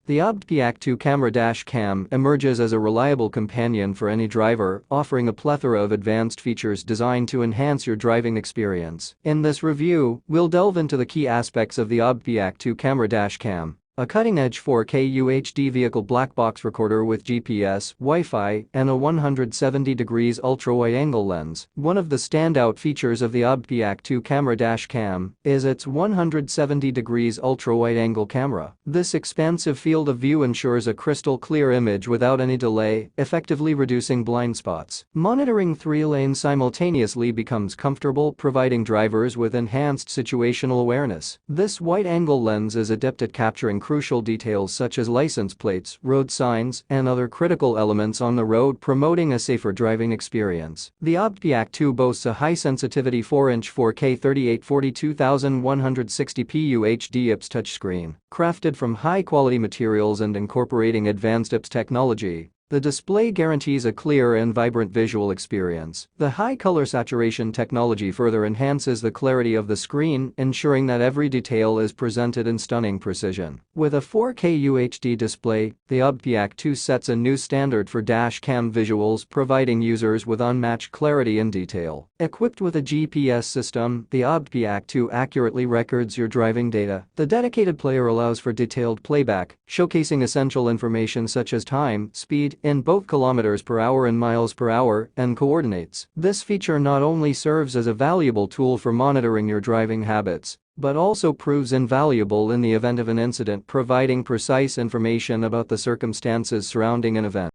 The OBDPEAK 2 camera dash cam emerges as a reliable companion for any driver, offering a plethora of advanced features designed to enhance your driving experience. In this review, we'll delve into the key aspects of the OBDPEAK 2 camera dash cam. A cutting-edge 4K UHD vehicle black box recorder with GPS, Wi-Fi, and a 170 degrees ultra-wide-angle lens. One of the standout features of the OBDPEAK 2 camera dash cam is its 170 degrees ultra-wide-angle camera. This expansive field of view ensures a crystal-clear image without any delay, effectively reducing blind spots. Monitoring 3 lanes simultaneously becomes comfortable, providing drivers with enhanced situational awareness. This wide-angle lens is adept at capturing crucial details such as license plates, road signs, and other critical elements on the road, promoting a safer driving experience. The OBDPEAK 2 boasts a high-sensitivity 4-inch 4K 3842x160p UHD IPS touchscreen. Crafted from high-quality materials and incorporating advanced IPS technology, the display guarantees a clear and vibrant visual experience. The high color saturation technology further enhances the clarity of the screen, ensuring that every detail is presented in stunning precision. With a 4K UHD display, the OBDPEAK 2 sets a new standard for dash cam visuals, providing users with unmatched clarity and detail. Equipped with a GPS system, the OBDPEAK 2 accurately records your driving data. The dedicated player allows for detailed playback, showcasing essential information such as time, speed, in both kilometers per hour and miles per hour, and coordinates. This feature not only serves as a valuable tool for monitoring your driving habits, but also proves invaluable in the event of an incident, providing precise information about the circumstances surrounding an event.